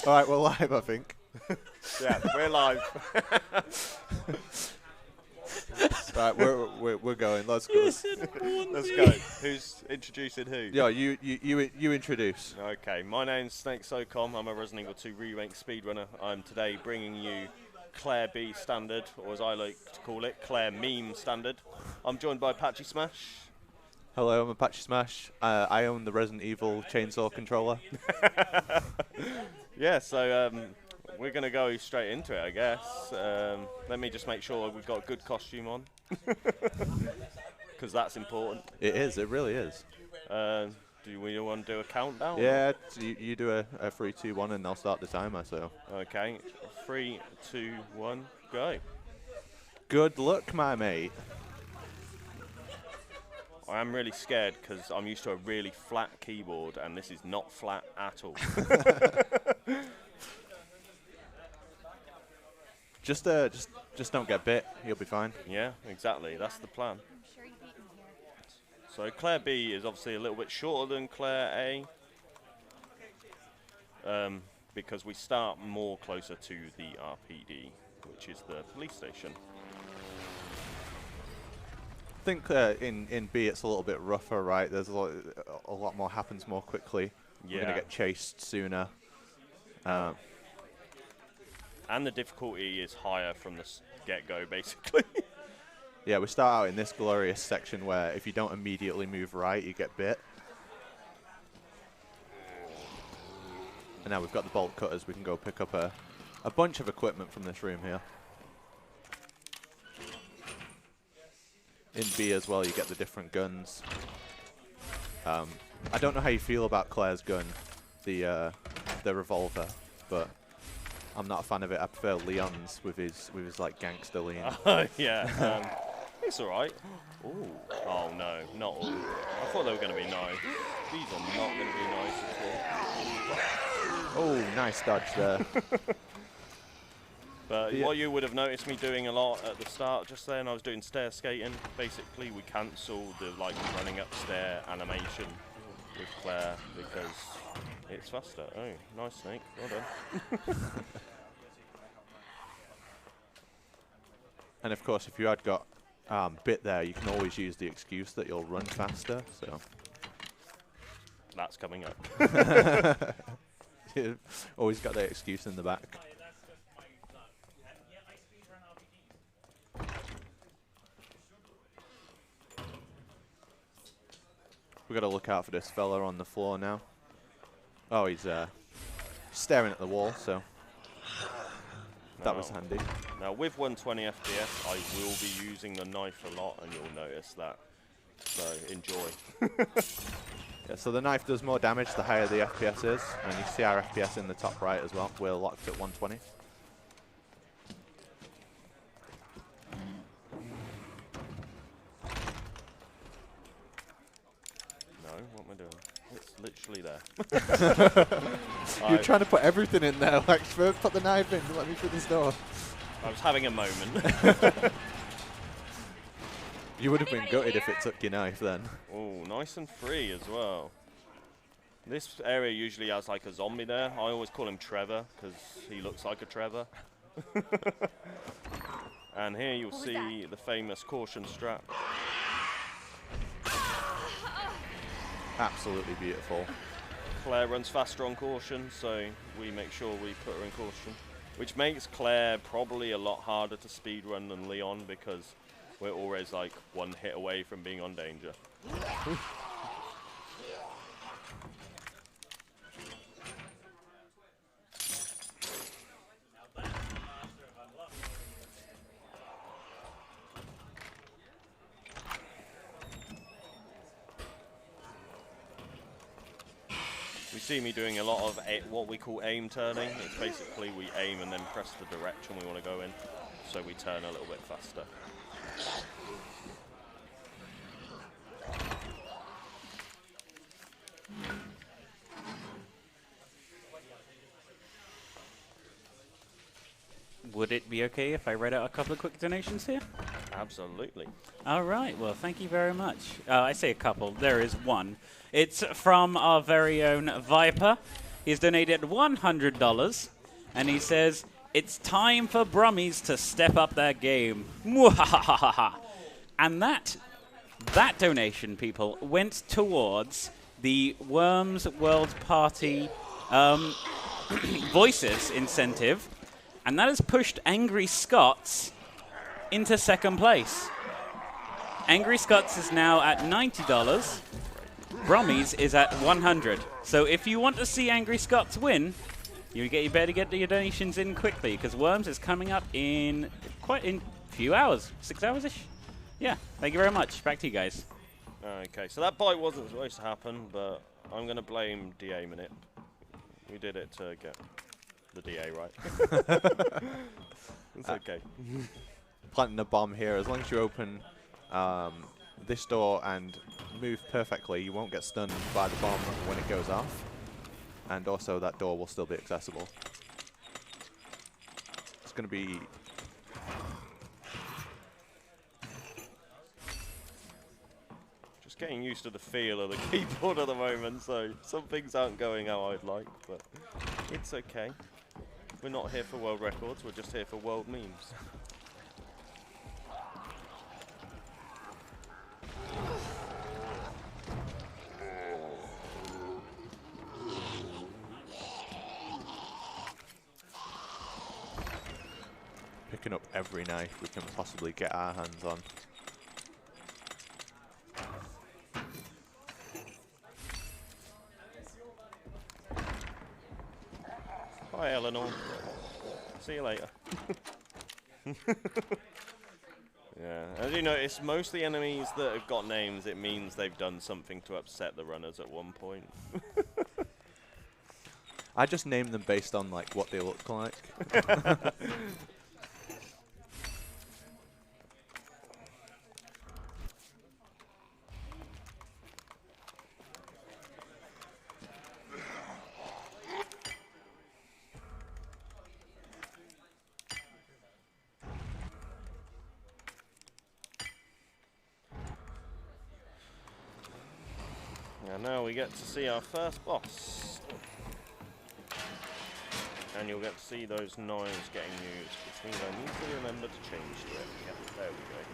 All right, we're live, I think. Yeah, we're live. Right, we're going. Let's go. Let's go. Who's introducing who? Yeah, you introduce. Okay, my name's SnakeSocom. I'm a Resident Evil 2 remake speedrunner. I'm today bringing you Claire B Standard, or as I like to call it, Claire Meme Standard. I'm joined by Patchy Smash. Hello, I'm Apache Smash. I own the Resident Evil chainsaw controller. Yeah, so we're going to go straight into it, I guess. Let me just make sure we've got a good costume on. Because that's important. It is, it really is. Do we want to do a countdown? Yeah, you do a 3, 2, 1 and I'll start the timer, so. Okay, 3, 2, 1, go. Good luck, my mate. I am really scared because I'm used to a really flat keyboard and this is not flat at all. Just don't get bit. You'll be fine. Yeah, exactly. That's the plan. So Claire B is obviously a little bit shorter than Claire A. Because we start more closer to the RPD, which is the police station. I think in B it's a little bit rougher, right? There's a lot more happens more quickly. Yeah. We're gonna get chased sooner. And the difficulty is higher from the get-go, basically. Yeah, we start out in this glorious section where if you don't immediately move right, you get bit. And now we've got the bolt cutters. We can go pick up a bunch of equipment from this room here. In B as well, you get the different guns. I don't know how you feel about Claire's gun, the revolver, but I'm not a fan of it. I prefer Leon's with his like gangster lean. Yeah, it's all right. Ooh. Oh no, not all. I thought they were going to be nice. These are not going to be nice at all. Oh, nice dodge there. But what you would have noticed me doing a lot at the start just then, I was doing stair skating. Basically, we cancelled the like running up stair animation with Claire because it's faster. Oh, nice Snake. Well done. And of course, if you had got bit there, you can always use the excuse that you'll run faster. So that's coming up. You've always got that excuse in the back. We've got to look out for this fella on the floor now. Oh, he's staring at the wall, so that was handy. Now, with 120 FPS, I will be using the knife a lot, and you'll notice that. So, enjoy. Yeah, so the knife does more damage the higher the FPS is, and you see our FPS in the top right as well. We're locked at 120. What am I doing? It's literally there. You're trying to put everything in there. Like, first put the knife in, let me through this door. I was having a moment. You would have been gutted if it took your knife then. Oh, nice and free as well. This area usually has like a zombie there. I always call him Trevor because he looks like a Trevor. And here you'll see the famous caution strap. Absolutely beautiful. Claire runs faster on caution, so we make sure we put her in caution. Which makes Claire probably a lot harder to speedrun than Leon because we're always like one hit away from being on danger. You see me doing a lot of what we call aim turning. It's basically we aim and then press the direction we want to go in, so we turn a little bit faster. Would it be okay if I read out a couple of quick donations here? Absolutely. All right. Well, thank you very much. I say a couple. There is one. It's from our very own Viper. He's donated $100, and he says, "It's time for Brummies to step up their game." And that donation, people, went towards the Worms World Party Voices incentive, and that has pushed Angry Scots into second place. Angry Scots is now at $90. Brummies is at $100. So if you want to see Angry Scots win, you better get your donations in quickly, because Worms is coming up in a few hours, 6 hours-ish. Yeah, thank you very much. Back to you guys. Okay, so that bite wasn't supposed to happen, but I'm going to blame DA Minute. We did it to get the DA right. It's okay. Planting a bomb here. As long as you open this door and move perfectly, you won't get stunned by the bomb when it goes off. And also that door will still be accessible. It's going to be... Just getting used to the feel of the keyboard at the moment, so some things aren't going how I'd like, but it's okay. We're not here for world records, we're just here for world memes. Picking up every knife we can possibly get our hands on. Bye, Eleanor. See you later. Yeah, as you notice, most of the enemies that have got names, it means they've done something to upset the runners at one point. I just name them based on like what they look like. And now we get to see our first boss. And you'll get to see those knives getting used, which means I need to remember to change to it. Yep, there we go.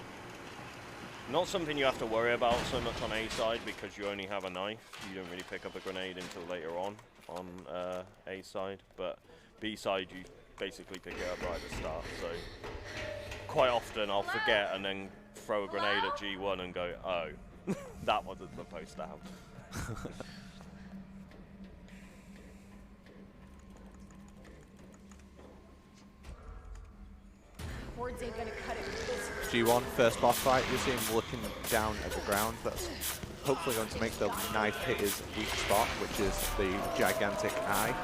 Not something you have to worry about so much on A side, because you only have a knife. You don't really pick up a grenade until later on A side, but B side you basically pick it up right at the start. So quite often I'll forget and then throw a grenade at G1 and go, oh, that wasn't supposed to happen. Words ain't gonna cut it with this. G1, first boss fight, you see him looking down at the ground. That's hopefully going to make the knife hit his weak spot, which is the gigantic eye.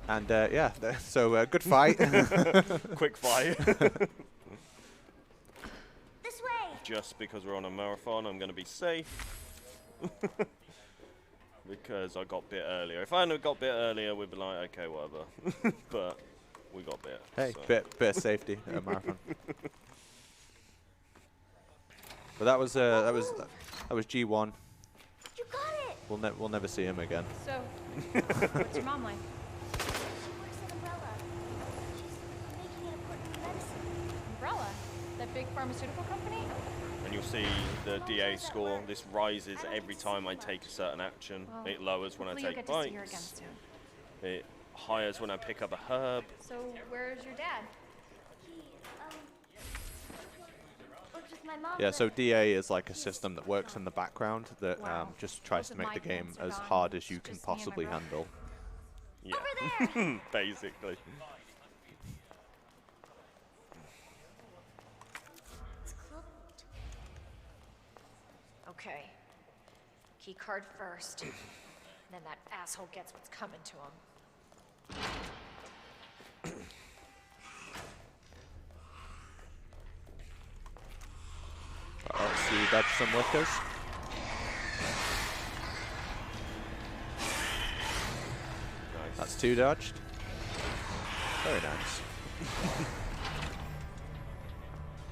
And yeah, so good fight. Quick fight. This way. Just because we're on a marathon, I'm going to be safe. Because I got bit earlier. If I hadn't got bit earlier, we'd be like, okay, whatever. But we got bit. Hey, so. bit of safety at a marathon. But that was G1. You got it. We'll never see him again. So, what's your mom like? She works at Umbrella. She's making an important medicine. Umbrella? That big pharmaceutical company? And you'll see the DA score. This rises every time I take a certain action. Well, it lowers when I hopefully take you'll get to see her again bites. soon. It higher when I pick up a herb. So, where's your dad? He, works with my mom. Yeah, so DA is like a system that works in the background that just tries to make the game as hard as you can possibly handle. Yeah, Over there. basically. It's cloaked. Okay. Key card first. Then that asshole gets what's coming to him. Let's see, dodge some lickers. Nice. That's 2 dodged. Very nice.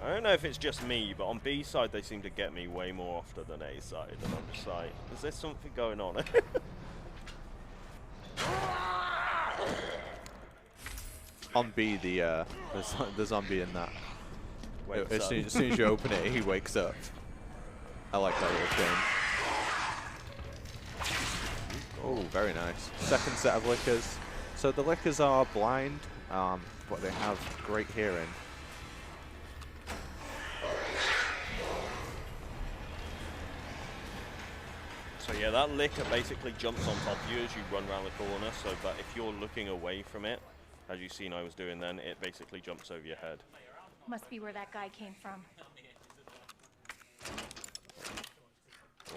I don't know if it's just me, but on B side they seem to get me way more often than A side, and I'm just like, is there something going on? On B, the zombie in that. Wakes As up. soon as you open it, he wakes up. I like that little thing. Oh, very nice. Second set of lickers. So the lickers are blind, but they have great hearing. So yeah, that licker basically jumps on top of you as you run around the corner, so that if you're looking away from it, as you've seen I was doing then, it basically jumps over your head. Must be where that guy came from.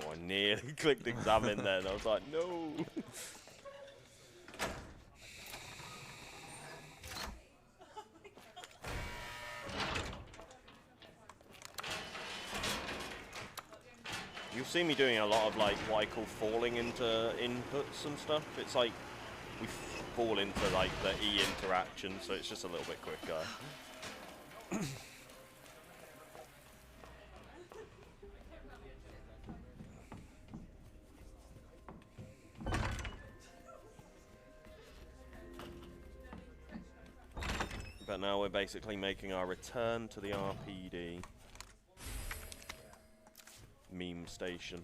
Oh, I nearly clicked examine then. I was like, no. You'll see me doing a lot of like what I call falling into inputs and stuff. It's like we fall into like the E interaction, so it's just a little bit quicker. But now we're basically making our return to the RPD meme station.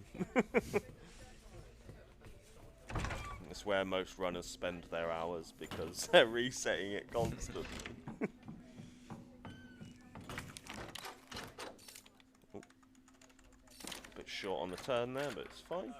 It's where most runners spend their hours because they're resetting it constantly. Oh. Bit short on the turn there, but it's fine.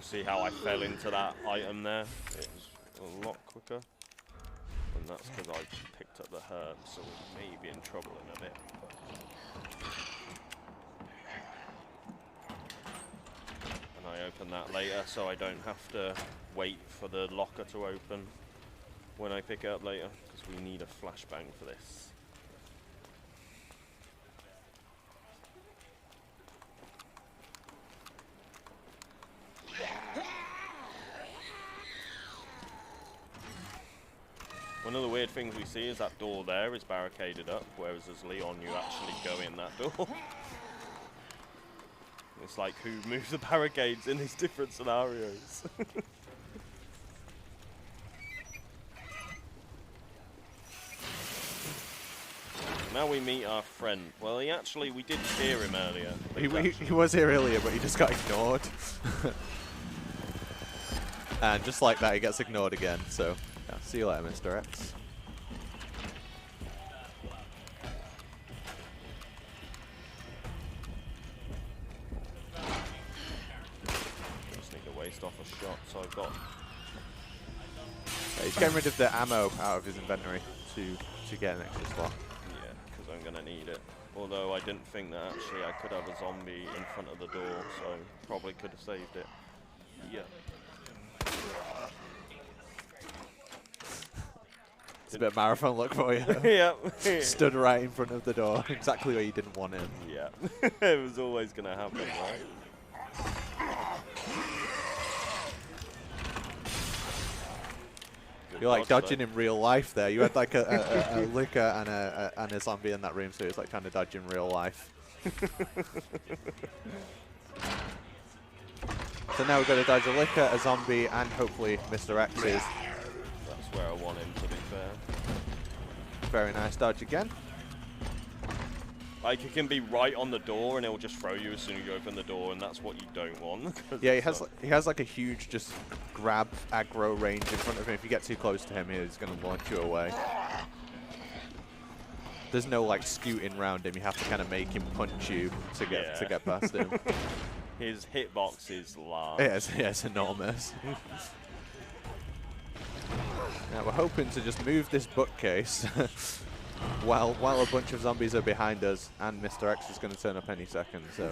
See how I fell into that item there? It was a lot quicker. And that's because I picked up the herb, so we may be in trouble in a bit. And I open that later so I don't have to wait for the locker to open when I pick it up later, because we need a flashbang for this. One of the weird things we see is that door there is barricaded up, whereas as Leon you actually go in that door. It's like who moves the barricades in these different scenarios. Now we meet our friend. Well, we did hear him earlier. He was here earlier, but he just got ignored. And just like that, he gets ignored again, so... Yeah, see you later, Mr. X. Just need to waste off a shot, so I've got... Yeah, he's getting rid of the ammo out of his inventory to get an extra slot. Yeah, because I'm going to need it. Although I didn't think that actually I could have a zombie in front of the door, so probably could have saved it. Yeah. It's a bit of marathon look for you. Yeah. Stood right in front of the door, exactly where you didn't want him. Yeah. It was always going to happen, right? You're like dodging in real life there. You had like a licker and a zombie in that room, so it's like trying to dodge in real life. So now we've got to dodge a licker, a zombie, and hopefully Mr. X's. That's where I want him, to be fair. Very nice dodge again. Like, it can be right on the door and it will just throw you as soon as you open the door, and that's what you don't want. Yeah, he has like a huge just grab aggro range in front of him. If you get too close to him, he's going to launch you away. There's no like scooting around him. You have to kind of make him punch you to get past him. His hitbox is large. Yeah, it's enormous. Now we're hoping to just move this bookcase while a bunch of zombies are behind us, and Mr. X is going to turn up any second. So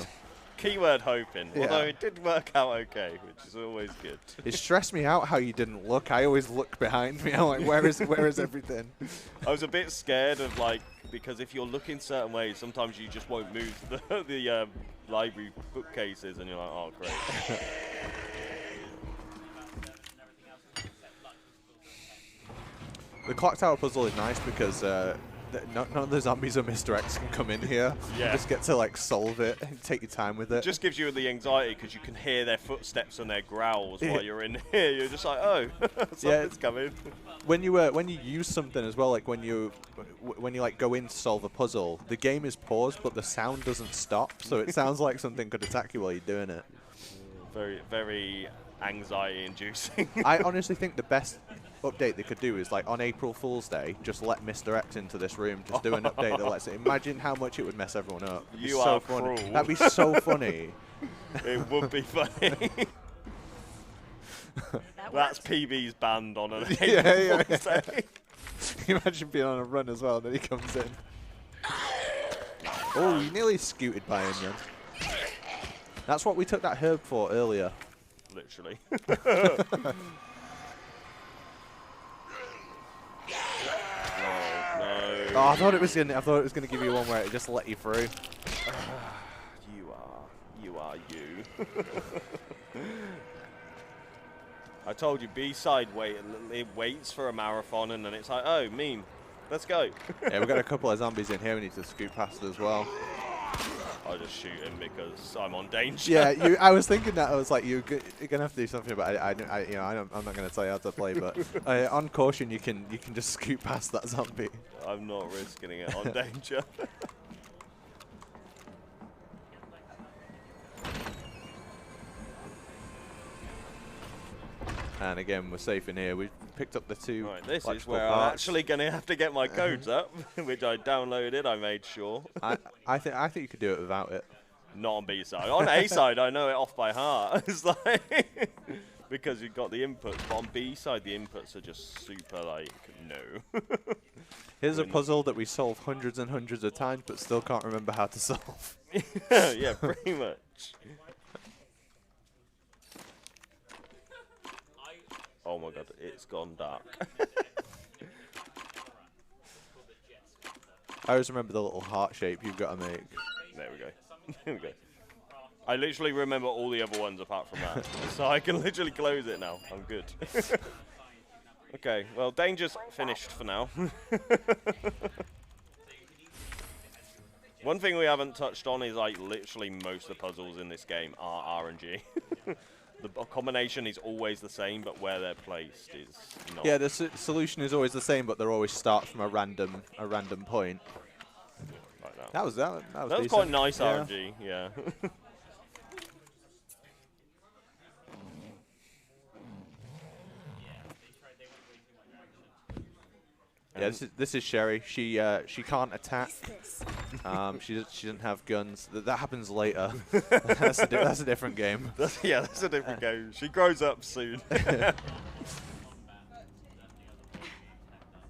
Keyword hoping. Yeah. Although it did work out okay, which is always good. It stressed me out how you didn't look. I always look behind me. I'm like, where is everything? I was a bit scared of like, because if you're looking certain ways, sometimes you just won't move the library bookcases, and you're like, oh great. The clock tower puzzle is nice because none of the zombies or Mr. X can come in here. Yeah. You just get to like solve it and take your time with it. It just gives you the anxiety because you can hear their footsteps and their growls while you're in here. You're just like, oh, something's coming. When you use something as well, like when you like go in to solve a puzzle, the game is paused, but the sound doesn't stop, so it sounds like something could attack you while you're doing it. Very, very anxiety-inducing. I honestly think the best update they could do is like on April Fool's Day, just let Mr. X into this room, just do an update that lets it. Imagine how much it would mess everyone up. It'd be You so are funny. cruel. That'd be so funny. It would be funny. That's PB's banned on an April Fool's Day. Imagine being on a run as well, and then he comes in. Oh, you nearly scooted by him then. That's what we took that herb for earlier. Literally. Oh, I thought it was gonna give you one where it just let you through. You are you. I told you, B-side it waits for a marathon, and then it's like, oh, meme, let's go. Yeah, we've got a couple of zombies in here we need to scoot past as well. I'll just shoot him because I'm on danger. Yeah, I was thinking that. I was like, you're gonna have to do something, but I'm not gonna tell you how to play. But on caution, you can just scoot past that zombie. I'm not risking it on danger. And again, we're safe in here. We picked up the two. Right, this is electrical where I'm parts. actually going to have to get my codes up, which I downloaded. I made sure. I think you could do it without it. Not on B side. On A side, I know it off by heart. It's like because you've got the inputs, but on B side, the inputs are just super like no. Here's a puzzle that we solve hundreds and hundreds of times, but still can't remember how to solve. Yeah, pretty much. Oh my god, it's gone dark. I always remember the little heart shape you've got to make. There we go. There we go. I literally remember all the other ones apart from that. So I can literally close it now. I'm good. Okay, well, danger's finished for now. One thing we haven't touched on is like literally most of the puzzles in this game are RNG. The combination is always the same, but where they're placed is not. Yeah, the solution is always the same, but they're always start from a random point. Like that. That was That was quite nice RNG, yeah. Yeah, this is Sherry. She can't attack. She doesn't have guns. That happens later. That's a different game. Yeah, that's a different game. She grows up soon. But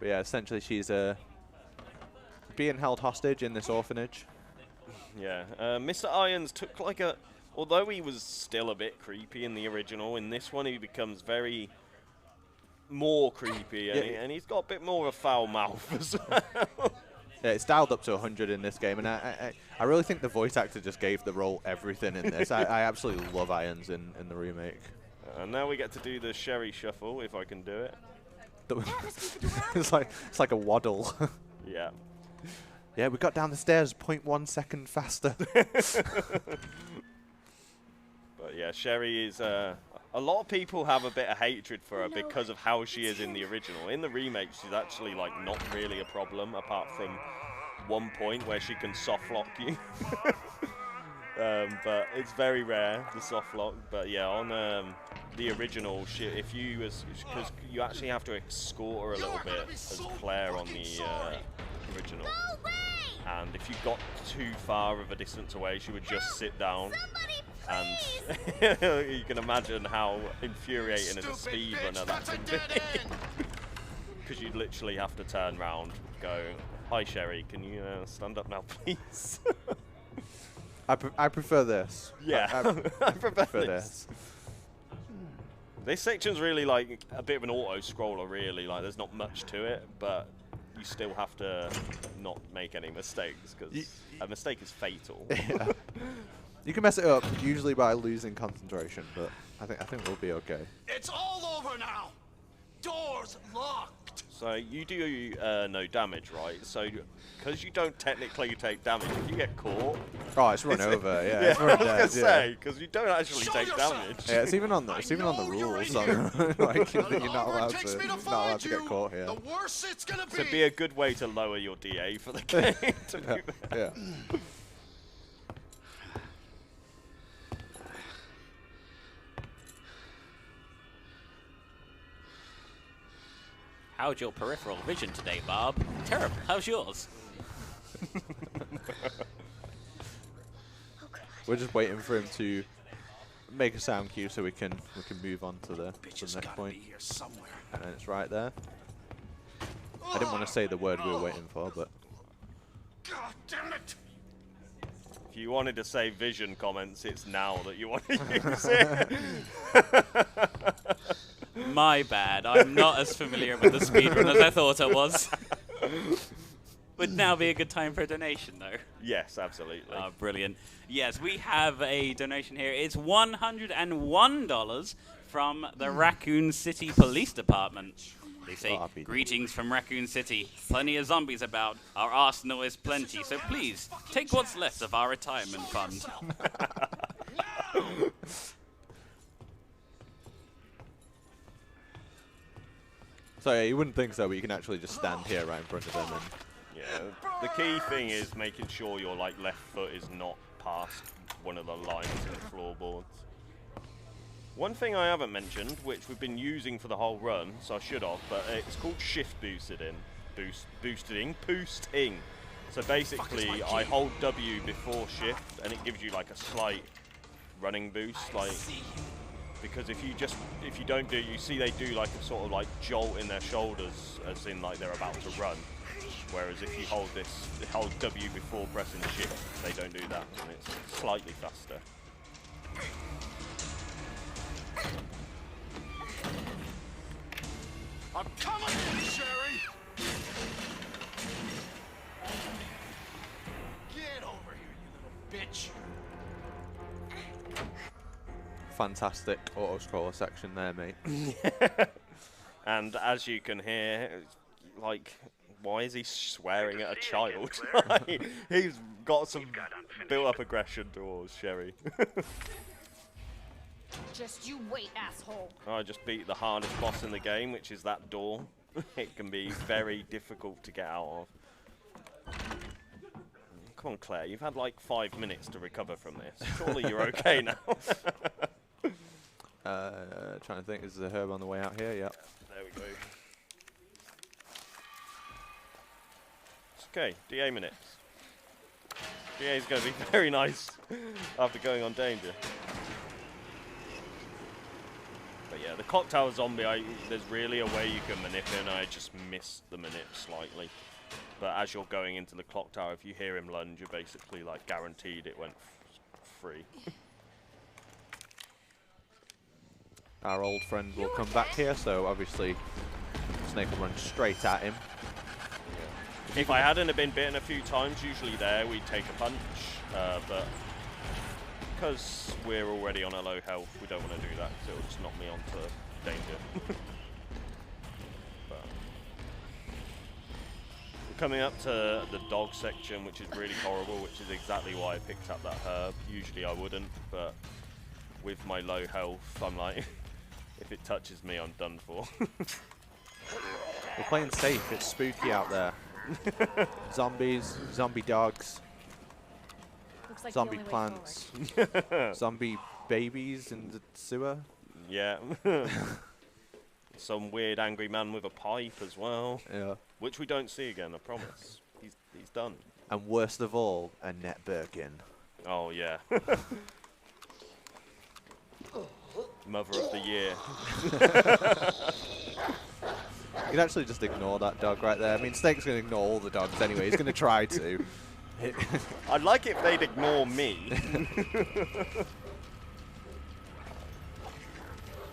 yeah, essentially she's being held hostage in this orphanage. Yeah, Mr. Irons took like a. Although he was still a bit creepy in the original, in this one he becomes very more creepy, and he's got a bit more of a foul mouth as well. Yeah, it's dialed up to 100 in this game, and I really think the voice actor just gave the role everything in this. I absolutely love Irons in the remake. And now we get to do the Sherry Shuffle, if I can do it. It's like a waddle. Yeah. Yeah, we got down the stairs 0.1 second faster. But yeah, Sherry is. A lot of people have a bit of hatred for her because of how she is in the original. In the remake, she's actually like not really a problem, apart from one point where she can soft lock you. But it's very rare, the soft lock. But yeah, on the original, if you because you actually have to escort her a little bit as Claire on the original. And if you got too far of a distance away, she would just sit down. And you can imagine how infuriating as a speedrunner that can be. Because you'd literally have to turn around, go, "Hi Sherry, can you stand up now, please?" I prefer this. Yeah, I prefer this. This section's really like a bit of an auto-scroller, really. Like, there's not much to it, but you still have to not make any mistakes, because a mistake is fatal. Yeah. You can mess it up, usually by losing concentration, but I think we'll be okay. It's all over now. Doors locked. So you do no damage, right? So because you don't technically take damage, if you get caught... Oh, it's run over, yeah. Yeah, It's I run was dead, going to say, because you don't actually Show take yourself. damage. Yeah, it's even on the rules. So, like, you're not allowed takes to me not allowed to get you, caught here. The worse it's gonna So it'd be a good way to lower your DA for the game. To be fair. Yeah. How's your peripheral vision today, Bob? Terrible. How's yours? We're just waiting for him to make a sound cue so we can move on to the next point. be here somewhere. And it's right there. I didn't want to say the word we were waiting for, but God damn it! If you wanted to say vision comments, it's now that you want to use it. My bad. I'm not as familiar with the speedrun as I thought I was. Would now be a good time for a donation, though. Yes, absolutely. Brilliant. Yes, we have a donation here. It's $101 from the Raccoon City Police Department. They say, happy. greetings from Raccoon City. Plenty of zombies about. Our arsenal is plenty, so please, take what's left of our retirement fund. so yeah, you wouldn't think so, but you can actually just stand here right in front of them and Yeah, the key thing is making sure your like left foot is not past one of the lines in the floorboards. One thing I haven't mentioned, which we've been using for the whole run, so I should have, but it's called shift boosting. Boosting. So basically, I hold W before shift, and it gives you like a slight running boost, like. Because if you don't do it, you see they do like a sort of like jolt in their shoulders, as in like they're about to run. Whereas if you hold W before pressing shift, they don't do that, and it's slightly faster. I'm coming, Sherry. Get over here, you little bitch. fantastic auto-scroller section there, mate. And as you can hear, like, why is he swearing at a child? Like, he's got some built-up aggression towards Sherry. Just you wait, asshole. I just beat the hardest boss in the game, which is that door. It can be very difficult to get out of. Come on, Claire, you've had like 5 minutes to recover from this. Surely you're okay now. Trying to think, is the herb on the way out here? Yep. There we go. It's okay, DA minutes. DA is going to be very nice after going on danger. But yeah, the clock tower zombie, there's really a way you can manip it, and I just missed the manip slightly. But as you're going into the clock tower, if you hear him lunge, you're basically like guaranteed it went free. Our old friend will come back here, so obviously Snake will run straight at him. Yeah. If I hadn't have been bitten a few times, usually there we'd take a punch, but because we're already on a low health, we don't want to do that, because it'll just knock me onto danger. But we're coming up to the dog section, which is really horrible, which is exactly why I picked up that herb. Usually I wouldn't, but with my low health, I'm like, if it touches me, I'm done for. We're playing safe, it's spooky out there. Zombies, zombie dogs, Looks like zombie the only way plants, zombie babies in the sewer. Yeah. Some weird angry man with a pipe as well. Yeah. Which we don't see again, I promise. He's done. And worst of all, Annette Birkin. Oh, yeah. Mother of the year. You can actually just ignore that dog right there. I mean, Snake's going to ignore all the dogs anyway. He's going to try to. I'd like it if they'd ignore me.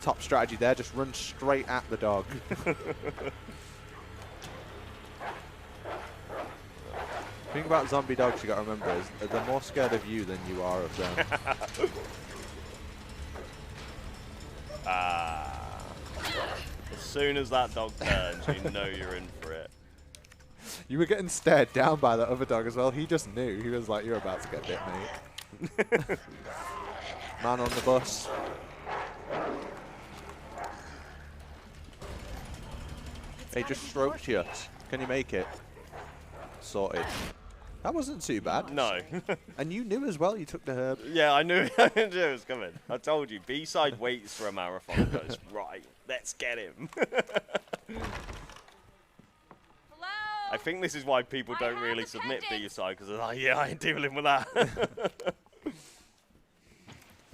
Top strategy there, just run straight at the dog. The thing about zombie dogs you got to remember is that they're more scared of you than you are of them. As soon as that dog turns, you know you're in for it. You were getting stared down by that other dog as well. He just knew. He was like, you're about to get bit, mate. Man on the bus. Hey, just stroked you. Can you make it? Sorted. That wasn't too bad. No. And you knew as well you took the herb. Yeah, I knew it was coming. I told you, B-side waits for a marathon and goes, right, let's get him. Hello? I think this is why people don't really submit B-side, because they're like, yeah, I ain't dealing with that.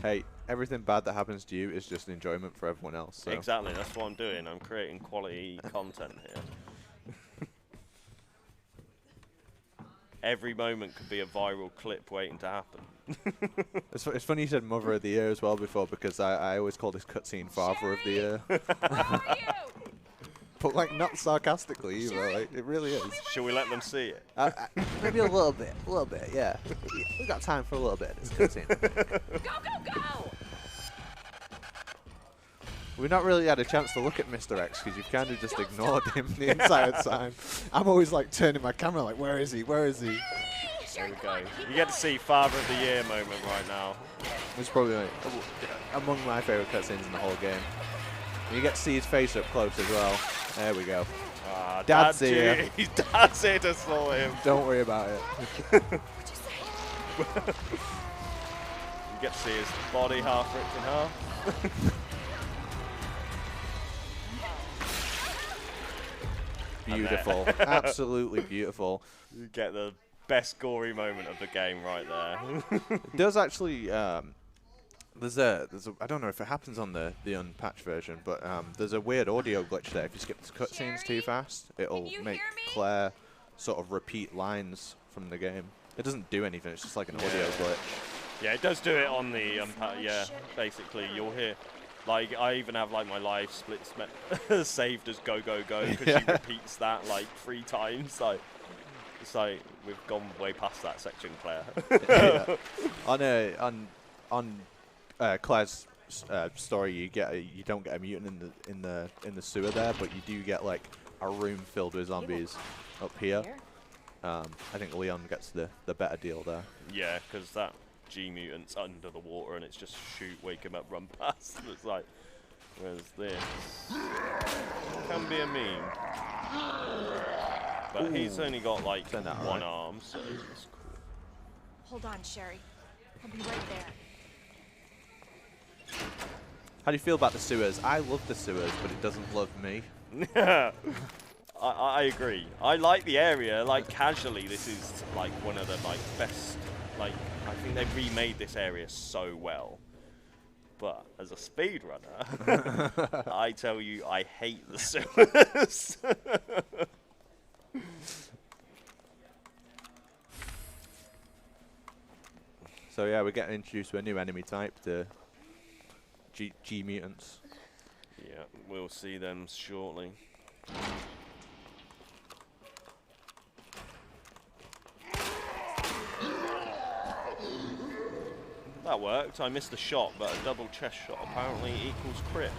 Hey, everything bad that happens to you is just enjoyment for everyone else. So. Exactly, that's what I'm doing. I'm creating quality content here. Every moment could be a viral clip waiting to happen. It's funny you said Mother of the Year as well before, because I always call this cutscene Father of the Year. Where are you? But like not sarcastically either, like it really is. Shall we let them see it? Maybe a little bit, yeah. We got time for a little bit. This cutscene. Go, go, go! We've not really had a chance to look at Mr. X because you've kind of just ignored him the entire time. I'm always like turning my camera like, where is he? Where is he? There we go. You get to see Father of the Year moment right now. It's probably like, among my favourite cutscenes in the whole game. And you get to see his face up close as well. There we go. Dad's here. His dad's here to sort him. Don't worry about it. You get to see his body half ripped in half. Beautiful. Absolutely beautiful. You get the best gory moment of the game right there. It does actually, there's a I don't know if it happens on the unpatched version, but there's a weird audio glitch there. If you skip the cutscenes too fast, it'll make Claire sort of repeat lines from the game. It doesn't do anything, it's just like an audio glitch. Yeah, it does do it on the yeah, basically you'll hear. Like, I even have, like, my live split saved as go, go, go, because she repeats that, like, 3 times. Like, it's like, we've gone way past that section, Claire. Yeah. On Claire's story, you don't get a mutant in the sewer there, but you do get, like, a room filled with zombies up here. I think Leon gets the better deal there. Yeah, because that G-mutant's under the water and it's just shoot, wake him up, run past. It's like, whereas this can be a meme. But he's only got like one arm, so it's cool. Hold on, Sherry. I'll be right there. How do you feel about the sewers? I love the sewers, but it doesn't love me. I agree. I like the area. Like, casually, this is like one of the best. Like, I think they remade this area so well. But as a speedrunner, I tell you, I hate the sewers. So yeah, we're getting introduced to a new enemy type, the G mutants. Yeah, we'll see them shortly. That worked. I missed a shot, but a double chest shot apparently equals crit.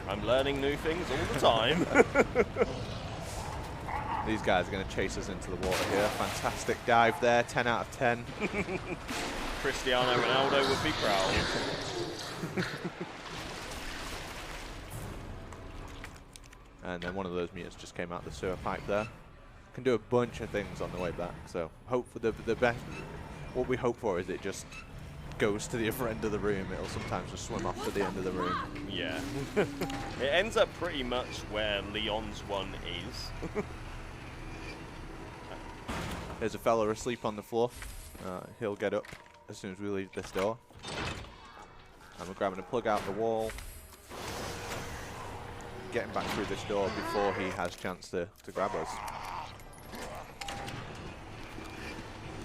I'm learning new things all the time. These guys are going to chase us into the water here. Fantastic dive there, 10 out of 10. Cristiano Ronaldo would be proud. And then one of those mutants just came out the sewer pipe there. Can do a bunch of things on the way back. So hope for the best. What we hope for is it just goes to the other end of the room. It'll sometimes just swim off to the end of the room. Yeah. It ends up pretty much where Leon's one is. There's a fella asleep on the floor. He'll get up as soon as we leave this door. And we're grabbing a plug out the wall. Getting back through this door before he has a chance to grab us.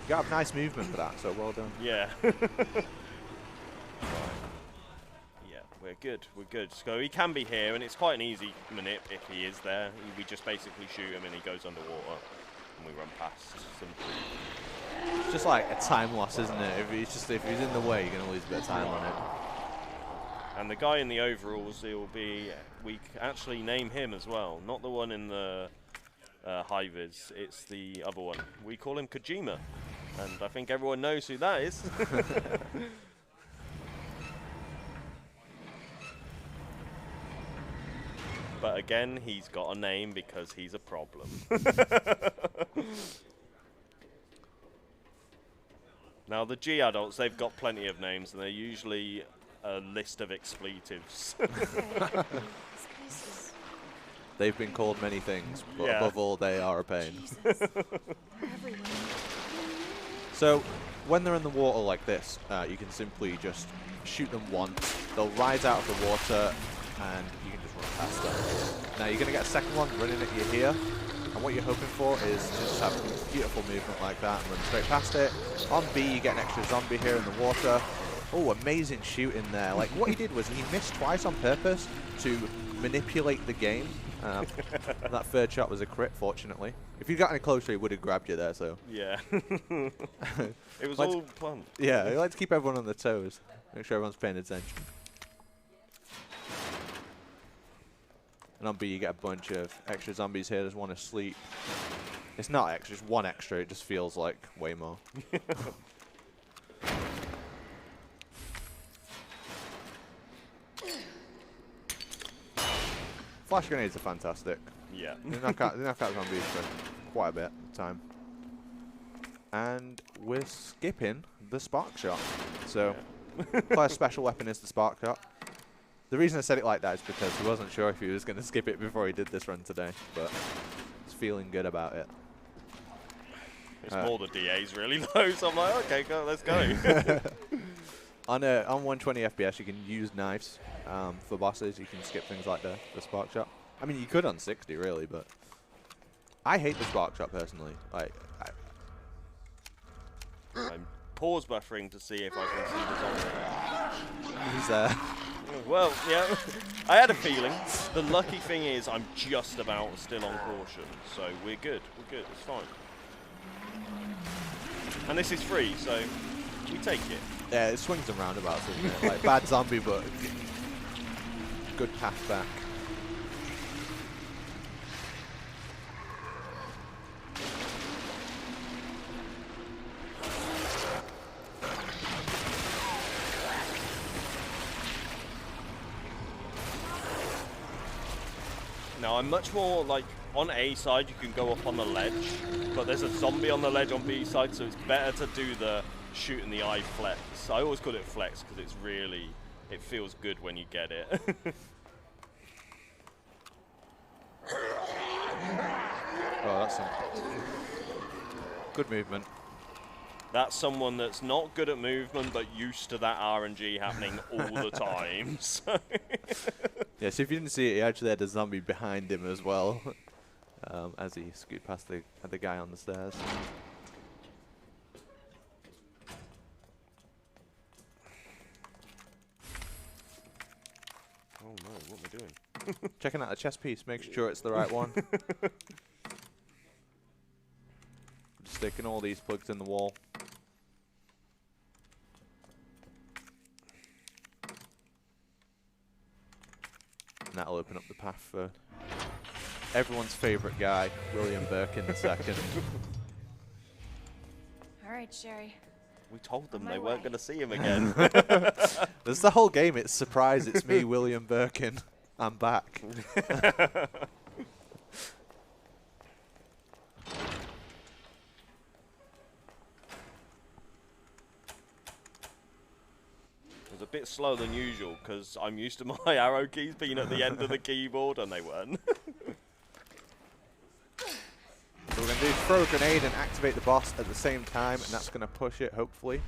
You got nice movement for that, so well done. Yeah. Yeah, we're good. We're good. So he can be here, and it's quite an easy manip if he is there. We just basically shoot him, and he goes underwater, and we run past. Simply. It's just like a time loss, isn't it? If he's in the way, you're gonna lose a bit of time on it. And the guy in the overalls, he'll be. We actually name him as well, not the one in the high vis. It's the other one. We call him Kojima, and I think everyone knows who that is. But again, he's got a name because he's a problem. Now, the G adults, they've got plenty of names, and they're usually a list of expletives. They've been called many things, but Yeah. above all, they are a pain. Jesus. They're everywhere. So, when they're in the water like this, you can simply just shoot them once. They'll rise out of the water, and you can just run past them. Now, you're going to get a second one running at you here. And what you're hoping for is just have beautiful movement like that and run straight past it. On B, you get an extra zombie here in the water. Oh, amazing shoot in there. Like, what he did was he missed twice on purpose to manipulate the game. That third shot was a crit, fortunately. If you got any closer, he would have grabbed you there, so. Yeah. It was all fun. Yeah, I like to keep everyone on their toes. Make sure everyone's paying attention. And on B, you get a bunch of extra zombies here. There's one asleep. It's not extra, it's one extra. It just feels like way more. Flash grenades are fantastic. Yeah. They knock out zombies for quite a bit of time. And we're skipping the spark shot. So, Claire's special weapon is the spark shot. The reason I said it like that is because he wasn't sure if he was going to skip it before he did this run today, but he's feeling good about it. It's more the DAs really though, so I'm like, okay, go, let's go. On 120 FPS, you can use knives for bosses. You can skip things like the spark shot. I mean, you could on 60 really, but I hate the spark shot personally. Like, I'm pause buffering to see if I can see the zombie. he's there. Well, yeah, I had a feeling. The lucky thing is I'm just about still on caution, so we're good. We're good. It's fine. And this is free, so we take it. Yeah, it swings and roundabouts, isn't it? Like, bad zombie, but good path back. Now, I'm much more like on A side, you can go up on the ledge, but there's a zombie on the ledge on B side, so it's better to do the shoot in the eye flex. I always call it flex because it's really, it feels good when you get it. Oh, that's some good movement. That's someone that's not good at movement, but used to that RNG happening all the time. So Yeah, so if you didn't see it, he actually had a zombie behind him as well, as he scooted past the guy on the stairs. oh no, what am I doing? Checking out the chess piece, making sure it's the right one. Just sticking all these plugs in the wall. And that'll open up the path for everyone's favourite guy, William Birkin II. All right, Sherry. We told them On they my weren't way. going to see him again. There's the whole game, it's surprise, it's me, William Birkin. I'm back. It was a bit slower than usual because I'm used to my arrow keys being at the end of the keyboard and they weren't. So we're going to do throw a grenade and activate the boss at the same time, and that's going to push it, hopefully,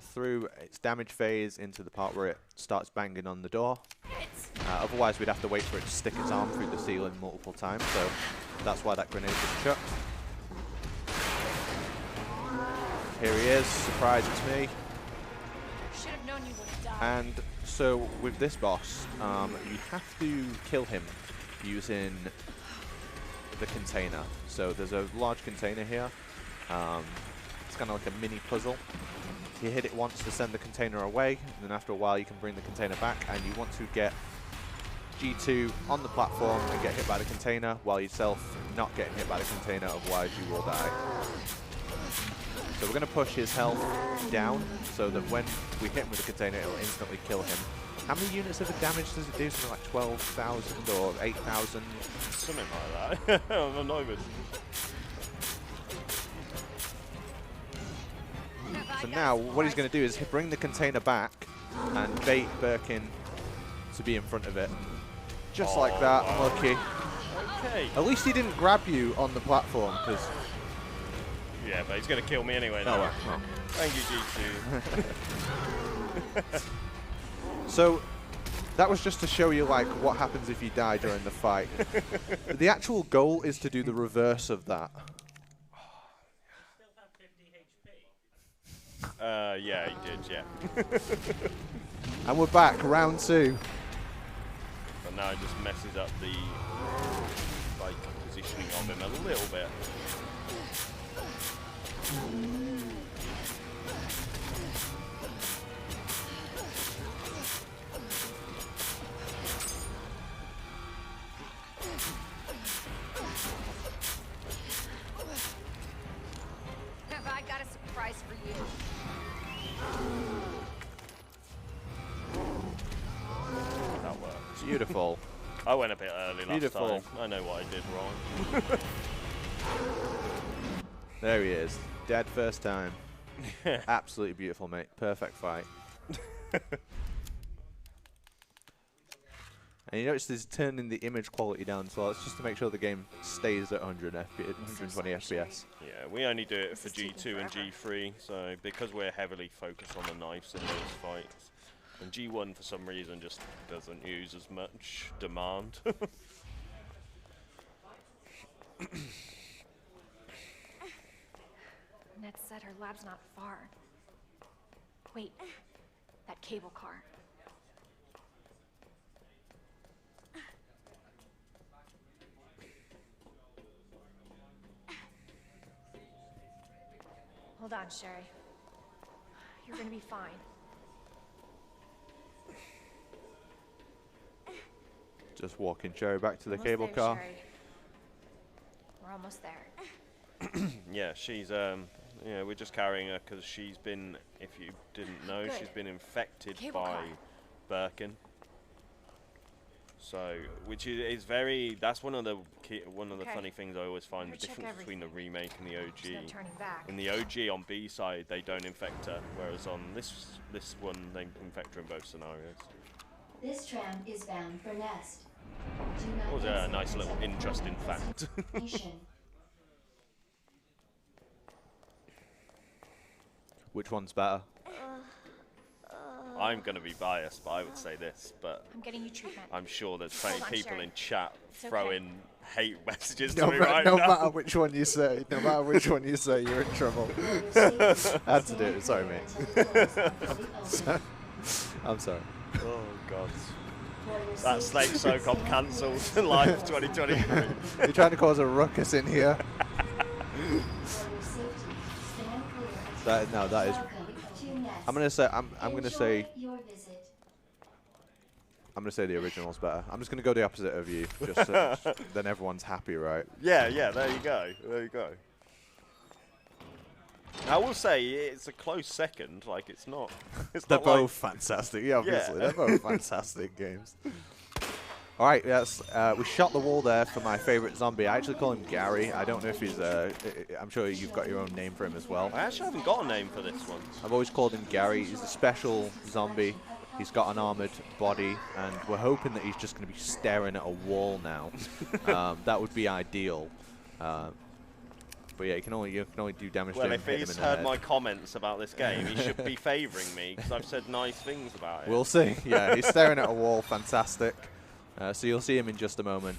through its damage phase into the part where it starts banging on the door. Otherwise, we'd have to wait for it to stick its arm through the ceiling multiple times, so that's why that grenade was chucked. Here he is. Surprise, it's me. Should have known you would have died. And so with this boss, you have to kill him using the container. So there's a large container here. It's kind of like a mini puzzle. You hit it once to send the container away, and then after a while you can bring the container back, and you want to get G2 on the platform and get hit by the container while yourself not getting hit by the container, otherwise you will die. So we're going to push his health down so that when we hit him with the container, it'll instantly kill him. How many units of damage does it do? Something like 12,000 or 8,000? Something like that. I'm not even. So now what he's going to do is bring the container back and bait Birkin to be in front of it. Just like that, wow. unlucky. Okay. At least he didn't grab you on the platform, because... Yeah, but he's going to kill me anyway Oh, now. well. Thank you, G2. So that was just to show you like what happens if you die during the fight. The actual goal is to do the reverse of that. Yeah, he did, yeah. And we're back, round 2. But now it just messes up the like positioning of him a little bit. Have I got a surprise for you? That works. Beautiful. I went a bit early last Beautiful. time. I know what I did wrong. There he is. Dead first time. Absolutely beautiful, mate. Perfect fight. And you notice there's turning the image quality down as well. It's just to make sure the game stays at 120 FPS. Yeah, we only do it for G2 and G3, so because we're heavily focused on the knives in those fights. And G1 for some reason just doesn't use as much demand. Ned said her lab's not far. Wait, that cable car. Hold on, Sherry. You're gonna be fine. Just walking Cherry back to the Almost cable there, car. Sherry. We're almost there. Yeah, she's yeah, we're just carrying her because she's been, if you didn't know, Good. she's been infected Cable by car. Birkin. So, which is very, that's one of the Okay. funny things I always find, the Better check difference between the remake and the There's no OG. turning back. In the OG on B side, they don't infect her, whereas on this one, they infect her in both scenarios. This tram is bound for Nest. Do not That was a exit nice little until interesting the fact. destination. Which one's better? I'm going to be biased, but I would say this, but I'm getting you treatment. I'm sure there's plenty Hold of on, people Sherry. in chat It's okay. throwing hate messages No, to me right no now. matter which one you say, no matter which one you say, you're in trouble. I had to do it, sorry, mate. I'm sorry. Oh, God. That SnakeSocom cancelled live 2023. You're trying to cause a ruckus in here. That is. I'm gonna say I'm gonna say the original's better. I'm just gonna go the opposite of you, just so, then everyone's happy, right? Yeah, there you go. There you go. I will say it's a close second. Like it's not. It's They're not both fantastic. Yeah, obviously they're both fantastic games. All right, yes, we shot the wall there for my favorite zombie. I actually call him Gary. I don't know if he's. I'm sure you've got your own name for him as well. I actually haven't got a name for this one. I've always called him Gary. He's a special zombie. He's got an armored body, and we're hoping that he's just going to be staring at a wall now. That would be ideal. But yeah, you can only do damage Well, to him, if hit him he's in the heard head. my comments about this game, he should be favouring me because I've said nice things about it. We'll see. Yeah, he's staring at a wall. Fantastic. So you'll see him in just a moment.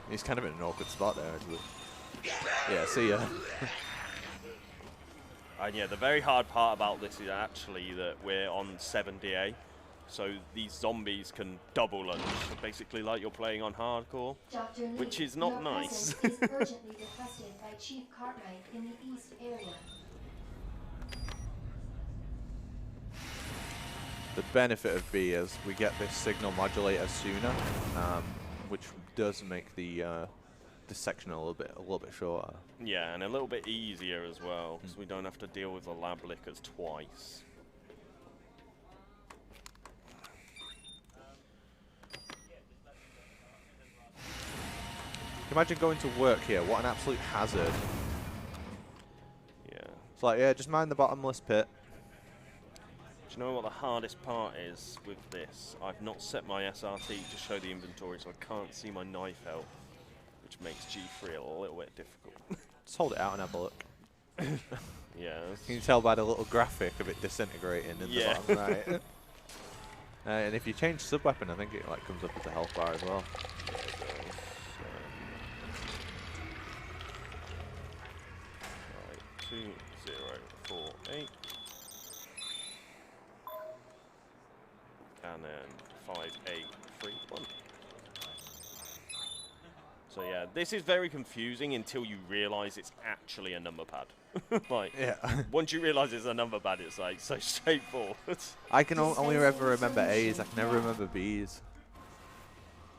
He's kind of in an awkward spot there, actually. Yeah, see ya. And yeah, the very hard part about this is actually that we're on 70A, so these zombies can double lunge, basically like you're playing on hardcore, Dr. Lee, which is not your nice. presence is urgently requested by Chief Cartwright in the East area. The benefit of B is we get this signal modulator sooner, which does make the section a little bit shorter. Yeah, and a little bit easier as well, because we don't have to deal with the lab lickers twice. Imagine going to work here. What an absolute hazard. Yeah. It's like, yeah, just mind the bottomless pit. Do you know what the hardest part is with this? I've not set my SRT to show the inventory, so I can't see my knife health, which makes G3 a little bit difficult. Just hold it out and have a look. Yeah. Can you tell by the little graphic of it disintegrating in the bottom right? And if you change sub-weapon, I think it like comes up as a health bar as well. Right, 2048. And then 5831. So yeah, this is very confusing until you realise it's actually a number pad. Like, Yeah. once you realise it's a number pad, it's like so straightforward. I can only ever remember A's. I can never remember B's.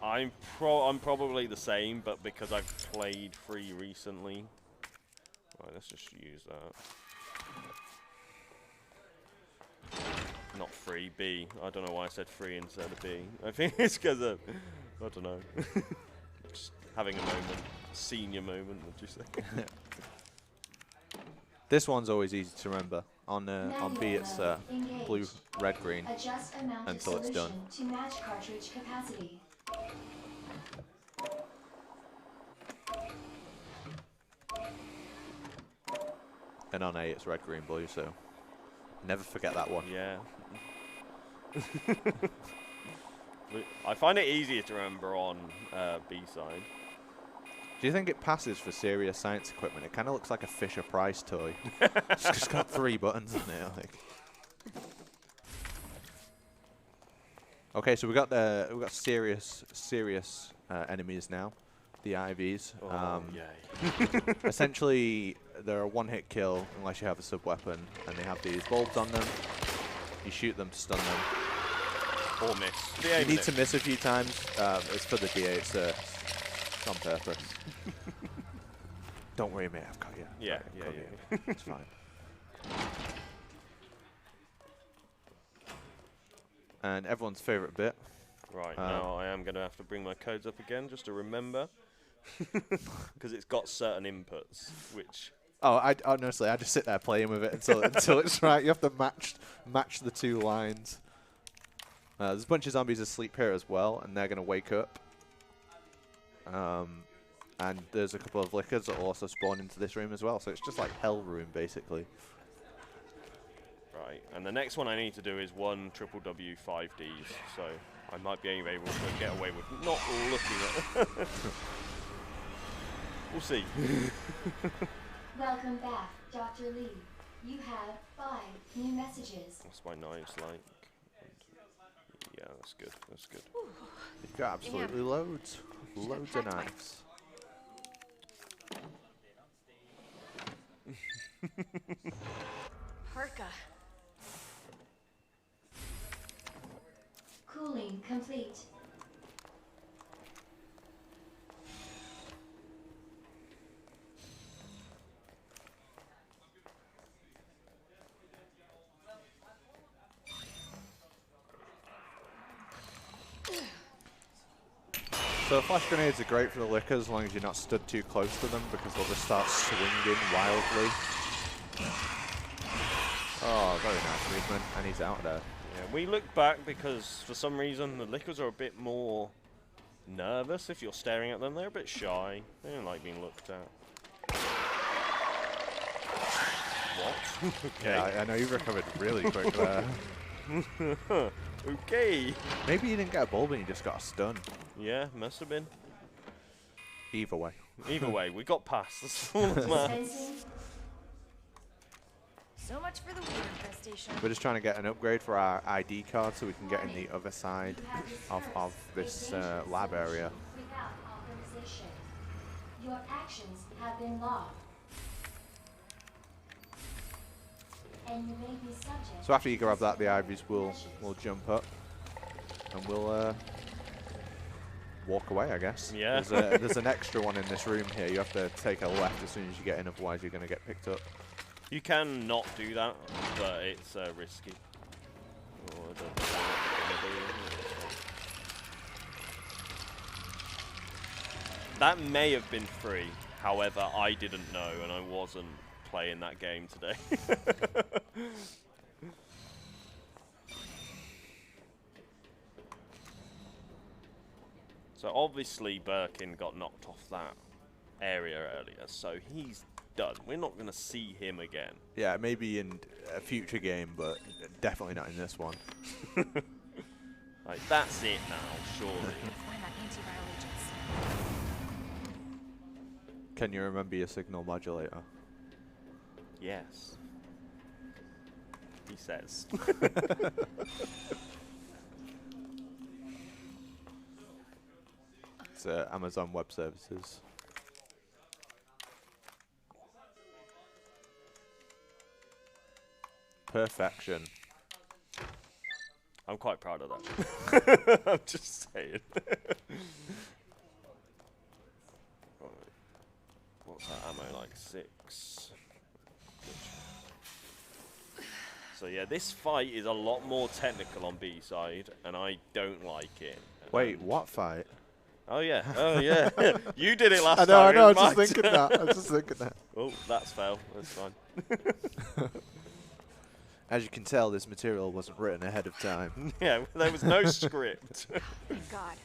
I'm probably the same, but because I've played 3 recently. Right, let's just use that. Not 3, B. I don't know why I said 3 instead of B. I think it's because of, I don't know. Just having a moment, senior moment, would you say? This one's always easy to remember. On B, it's blue, red, green. Adjust amount until of it's done. solution to match cartridge capacity. And on A, it's red, green, blue. So never forget that one. Yeah. I find it easier to remember on B side. Do you think it passes for serious science equipment? It kind of looks like a Fisher-Price toy. It's got 3 buttons in it, I think. Okay, so we got serious enemies now, the IVs. Oh, yay. Essentially, they're a one-hit kill unless you have a sub-weapon, and they have these bulbs on them. You shoot them to stun them. Or miss. You need to miss a few times. It's for the DA. It's on purpose. Don't worry, mate. I've got you. Yeah, Got yeah, you. yeah. It's fine. And everyone's favourite bit. Right, now I am going to have to bring my codes up again just to remember. Because it's got certain inputs, which... Oh, honestly, I just sit there playing with it until it's right. You have to match the 2 lines. There's a bunch of zombies asleep here as well, and they're going to wake up. And there's a couple of lickers that will also spawn into this room as well. So it's just like hell room, basically. Right, and the next one I need to do is 1 triple W 5Ds, so I might be able to get away with not looking at it. We'll see. Welcome back, Dr. Lee. You have 5 new messages. What's my knives like? Yeah, that's good, that's good. You've got absolutely loads. Loads of knives. Parka. Cooling complete. So flash grenades are great for the lickers as long as you're not stood too close to them because they'll just start swinging wildly. Oh, very nice movement, and he's out there. Yeah, we look back because for some reason the lickers are a bit more nervous if you're staring at them. They're a bit shy. They don't like being looked at. What? Okay. Yeah, I know you recovered really quick there. Okay. Maybe you didn't get a bulb and you just got a stun. Yeah, must have been. Either way. Either way, we got past. That's all that matters. Dispensing. So much for the weed infestation. We're just trying to get an upgrade for our ID card so we can get in the other side of this lab area. Without authorization. Your actions have been logged. And you may be subject. So after you grab that, the ivories will jump up, and we'll walk away, I guess. Yeah. There's an extra one in this room here. You have to take a left as soon as you get in, otherwise you're going to get picked up. You can not do that, but it's risky. Oh, I don't know what I'm gonna do. That may have been free. However, I didn't know, and I wasn't playing that game today. So obviously Birkin got knocked off that area earlier, so he's done. We're not going to see him again. Yeah, maybe in a future game, but definitely not in this one. Like, that's it now, surely. Find that antiviral agent. Can you remember your signal modulator? Yes. He says. It's Amazon Web Services. Perfection. I'm quite proud of that. I'm just saying. Right. What's that ammo like? 6. So yeah, this fight is a lot more technical on B side, and I don't like it. Wait, what fight? Oh yeah, oh yeah. You did it last I time. know, I it was just might- thinking that. I was just thinking that. Oh, that's fail. That's fine. As you can tell, this material wasn't written ahead of time. Yeah, there was no script. Thank God.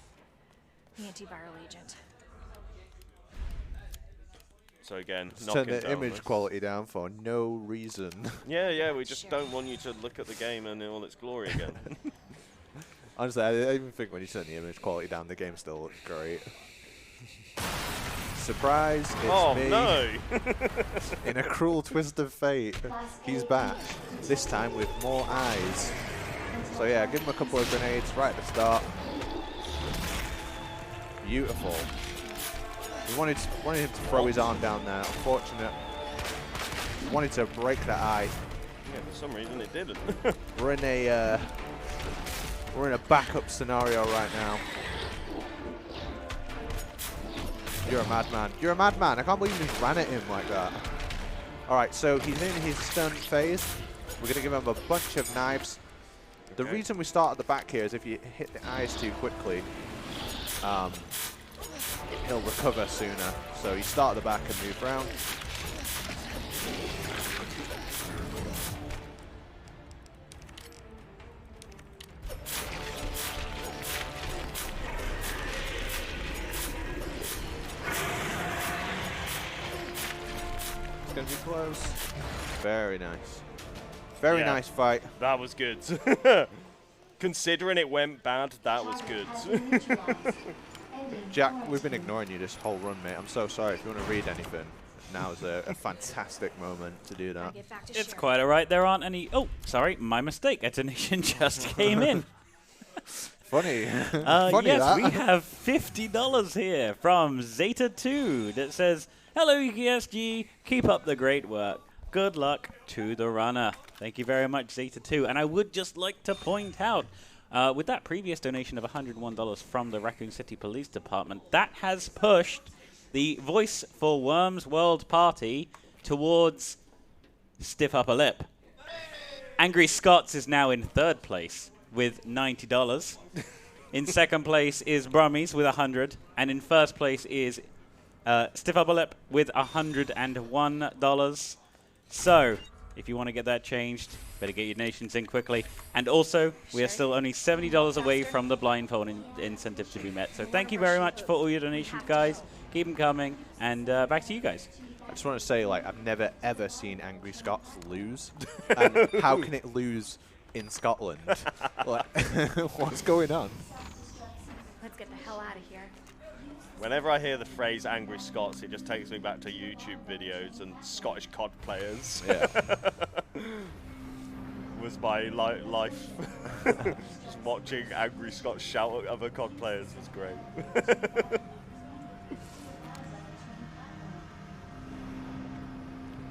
The antiviral agent. So again, Just knocking turn the down image this. quality down for no reason. Yeah, we just Sure. don't want you to look at the game in all its glory again. Honestly, I even think when you turn the image quality down, the game still looks great. Surprise, it's Oh me. no! In a cruel twist of fate, he's back. This time with more eyes. So yeah, give him a couple of grenades right at the start. Beautiful. We wanted him to throw his arm down there. Unfortunate. We wanted to break that eye. Yeah, for some reason it didn't. We're in a backup scenario right now. You're a madman. You're a madman. I can't believe you just ran at him like that. Alright, so he's in his stun phase. We're going to give him a bunch of knives. The Okay. reason we start at the back here is if you hit the eyes too quickly, he'll recover sooner. So you start at the back and move round. It's going to be close. Very nice. Very Yeah. nice fight. That was good. Considering it went bad, that was good. Jack, we've been ignoring you this whole run, mate. I'm so sorry. If you want to read anything, now is a fantastic moment to do that. Get back to It's Sheriff. quite alright. There aren't any. Oh, sorry, my mistake. A donation just came in. Funny. Funny yes, that. we have $50 here from Zeta2 that says, "Hello UKSG, keep up the great work. Good luck to the runner." Thank you very much, Zeta2. And I would just like to point out, with that previous donation of $101 from the Raccoon City Police Department, that has pushed the Voice for Worms World Party towards Stiff Upper Lip. Angry Scots is now in third place with $90. In second place is Brummies with 100, and in first place is Stiff Upper Lip with $101. So, if you want to get that changed, better get your donations in quickly. And also, we are still only $70 away from the blindfold incentive to be met. So thank you very much for all your donations, guys. Keep them coming, and back to you guys. I just want to say, like, I've never ever seen Angry Scots lose. And how can it lose in Scotland? Like, what's going on? Let's get the hell out of here. Whenever I hear the phrase "angry Scots," it just takes me back to YouTube videos and Scottish COD players. Yeah. Was my life. Just watching angry Scots shout at other COD players was great.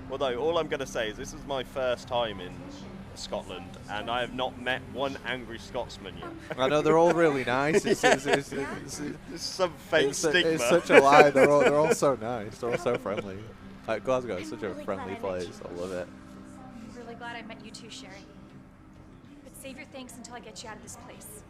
Although, all I'm going to say is this is my first time in Scotland, and I have not met one angry Scotsman yet. I know, they're all really nice. It's There's some fake stigma. it's such a lie. They're all so nice. They're all so friendly. Like, Glasgow is such a Really friendly glad I met place. I love it. I'm really glad I met you too, Sherry. But save your thanks until I get you out of this place.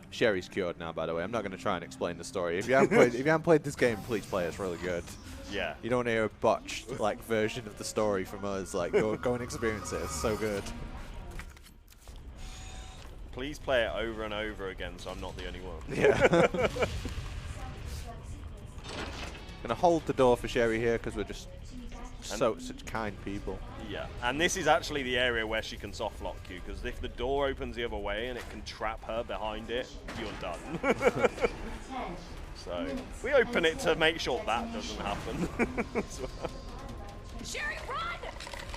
Sherry's cured now, by the way. I'm not going to try and explain the story. If you haven't played this game, please play. It's really good. Yeah. You don't want to hear a botched version of the story from us. Like, go and experience it. It's so good. Please play it over and over again, so I'm not the only one. Yeah. Gonna hold the door for Sherry here because we're just such kind people. Yeah, and this is actually the area where she can soft lock you, because if the door opens the other way and it can trap her behind it, you're done. So we open it to make sure that doesn't happen. Sherry, run!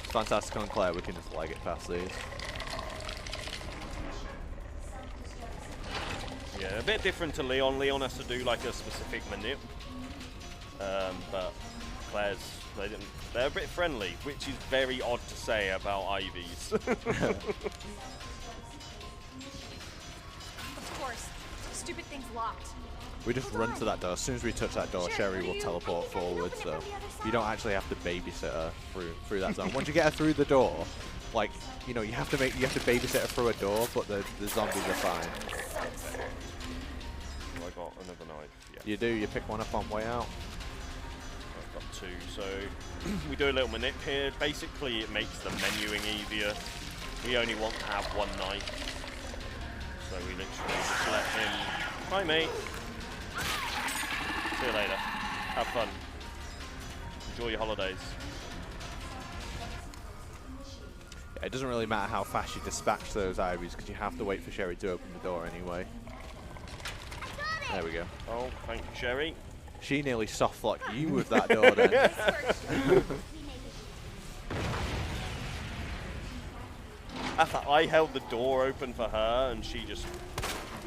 It's fantastic on Claire. We can just leg it past these. Yeah, a bit different to Leon. Leon has to do like a specific manip, but Claire's they're a bit friendly, which is very odd to say about Ivies. Of course. Stupid thing's locked. We just run to that door. As soon as we touch that door, Sherry will teleport forward, so you don't actually have to babysit her through that zone. Once you get her through the door, like, you know, you have to babysit her through a door, but the zombies are fine. Oh, I got another knife. Yeah. You do. You pick one up on way out. I've got two. So we do a little manip here. Basically, it makes the menuing easier. We only want to have one knife, so we literally just let him. Hi, mate. See you later. Have fun. Enjoy your holidays. Yeah, it doesn't really matter how fast you dispatch those Ivies because you have to wait for Sherry to open the door anyway. There we go. Oh, thank you, Sherry. She nearly soft locked you with that door then. I held the door open for her, and she just,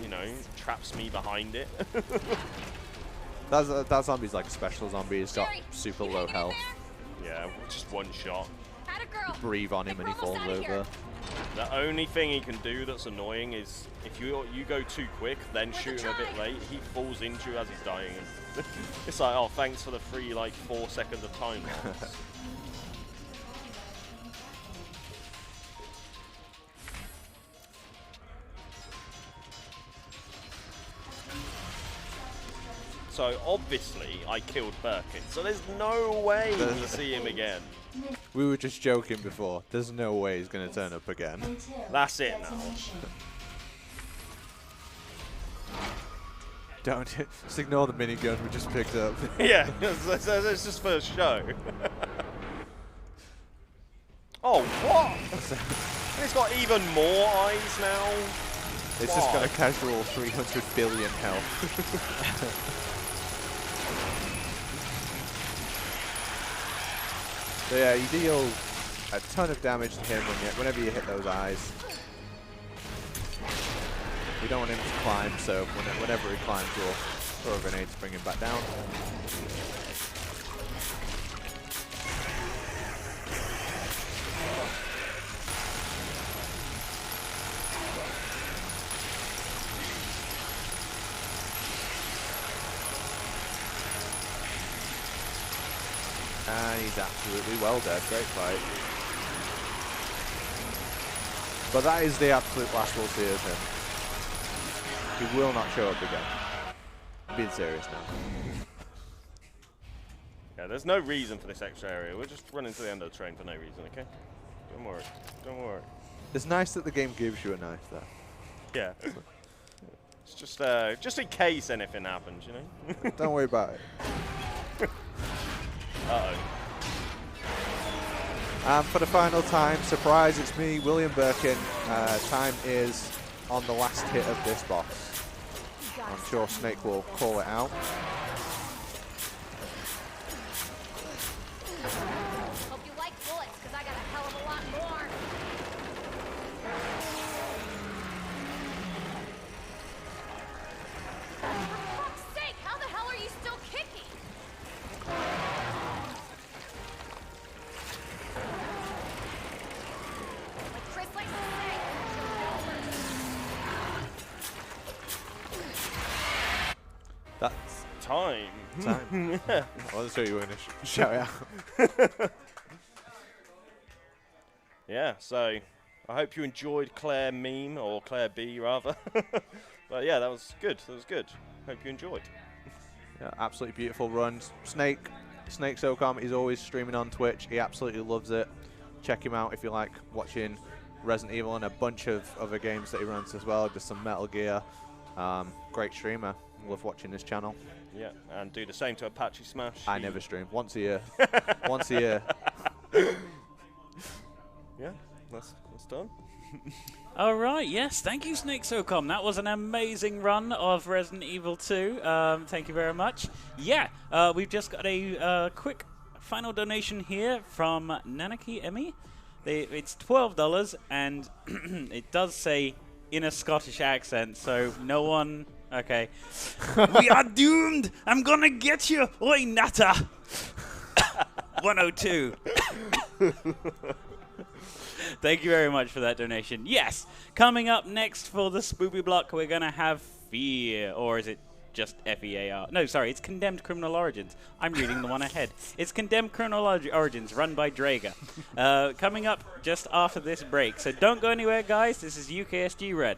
you know, traps me behind it. That zombie's like a special zombie. He's got super low health. Yeah, just one shot. Atta girl. Breathe on him and he falls over. The only thing he can do that's annoying is if you go too quick, then shoot him a bit late, he falls into you as he's dying. And it's like, oh, thanks for the free, like, 4 seconds of time loss. So obviously I killed Birkin, so there's no way we'll see him again. We were just joking before. There's no way he's going to turn up again. That's it now. Don't just ignore the minigun we just picked up. Yeah, it's just for a show. Oh, what? It's got even more eyes now. It's just got a casual 300 billion health. So yeah, you deal a ton of damage to him whenever you hit those eyes. We don't want him to climb, so whenever he climbs, we'll throw a grenade to bring him back down. And he's absolutely well dead. Great fight. But that is the absolute last we'll see of him. He will not show up again. I'm being serious now. Yeah, there's no reason for this extra area. We're just running to the end of the train for no reason, okay? Don't worry. Don't worry. It's nice that the game gives you a knife, though. Yeah. It's just in case anything happens, you know? Don't worry about it. Uh-oh. For the final time, surprise, it's me, William Birkin. Time is on the last hit of this boss. I'm sure Snake will call it out. Hope you like bullets, because I got a hell of a lot more. For fuck's sake, how the hell are you still kicking? Like Chris likes to say, That's Time. time. I wasn't sure you were going to shout it out. Yeah, so I hope you enjoyed Claire meme, or Claire B rather. But yeah, that was good. That was good. Hope you enjoyed. Yeah, absolutely beautiful runs. SnakeSocom is always streaming on Twitch. He absolutely loves it. Check him out if you like watching Resident Evil and a bunch of other games that he runs as well. Just some Metal Gear. Great streamer. Love watching this channel. Yeah, and do the same to Apache Smash. I never stream. Once a year. Once a year. Yeah, that's done. All right, yes, thank you, SnakeSocom. That was an amazing run of Resident Evil 2. Thank you very much. Yeah, we've just got a quick final donation here from Nanaki Emmy. It's $12, and it does say in a Scottish accent, so no one... Okay. We are doomed! I'm gonna get you! Oi, Natta! 102. Thank you very much for that donation. Yes, coming up next for the Spoopy Block, we're going to have Fear, or is it just F-E-A-R? No, sorry, it's Condemned Criminal Origins. I'm reading the one ahead. It's Condemned Criminal Origins, run by Drager. Coming up just after this break. So don't go anywhere, guys. This is UKSG Red.